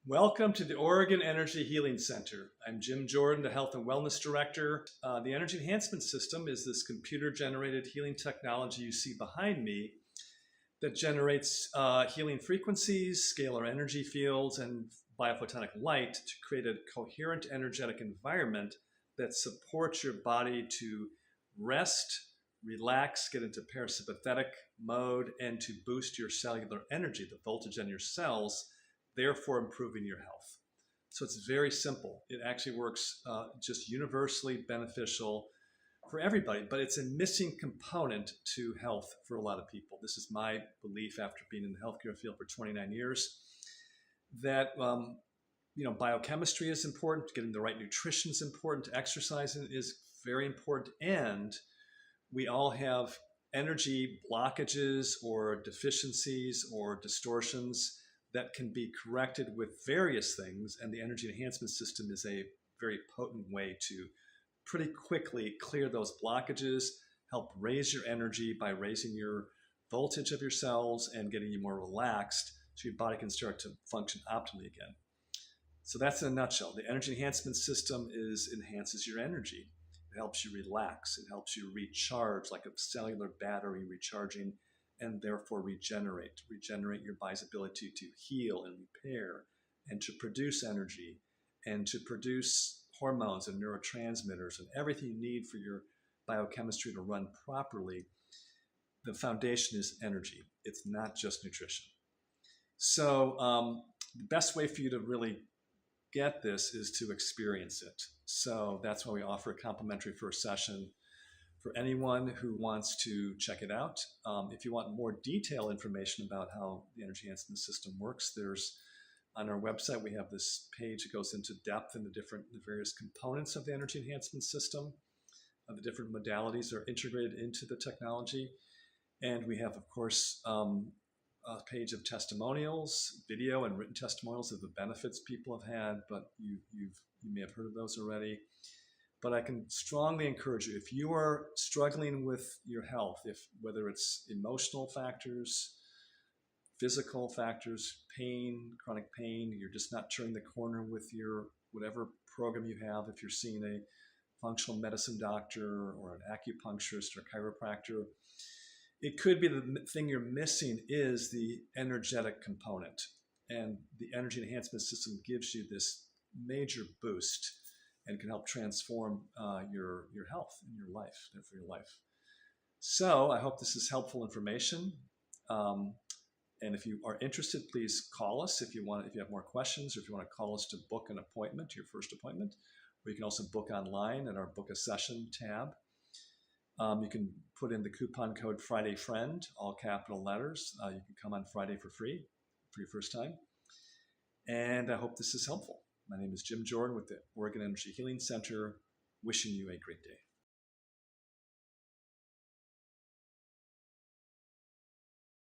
Welcome to the Oregon Energy Healing Center. I'm Jim Jordan, the Health and Wellness Director. The Energy Enhancement System is this computer-generated healing technology you see behind me that generates healing frequencies, scalar energy fields, and biophotonic light to create a coherent energetic environment that supports your body to rest, relax, get into parasympathetic mode, and to boost your cellular energy, the voltage in your cells, therefore improving your health. So it's very simple. It actually works just universally beneficial for everybody, but it's a missing component to health for a lot of people. This is my belief after being in the healthcare field for 29 years, that biochemistry is important, getting the right nutrition is important, exercising is very important, and we all have energy blockages or deficiencies or distortions that can be corrected with various things, and the energy enhancement system is a very potent way to pretty quickly clear those blockages, help raise your energy by raising your voltage of your cells and getting you more relaxed so your body can start to function optimally again. So that's in a nutshell. The energy enhancement system enhances your energy. It helps you relax. It helps you recharge like a cellular battery recharging, and therefore regenerate your body's ability to heal and repair and to produce energy and to produce hormones and neurotransmitters and everything you need for your biochemistry to run properly. The foundation is energy. It's not just nutrition. So the best way for you to really get this is to experience it. So that's why we offer a complimentary first session for anyone who wants to check it out. If you want more detailed information about how the energy enhancement system works, on our website, we have this page that goes into depth in the various components of the energy enhancement system. The different modalities are integrated into the technology. And we have, of course, a page of testimonials, video and written testimonials of the benefits people have had, but you may have heard of those already. But I can strongly encourage you, if you are struggling with your health, whether it's emotional factors, physical factors, pain, chronic pain, you're just not turning the corner with your whatever program you have, if you're seeing a functional medicine doctor or an acupuncturist or chiropractor, it could be the thing you're missing is the energetic component. And the energy enhancement system gives you this major boost and can help transform your health and your life, for your life. So I hope this is helpful information. And if you are interested, please call us if you have more questions, or if you want to call us to book an appointment, your first appointment. Or you can also book online at our Book a Session tab. You can put in the coupon code FridayFriend, all capital letters. You can come on Friday for free for your first time. And I hope this is helpful. My name is Jim Jordan with the Oregon Energy Healing Center, wishing you a great day.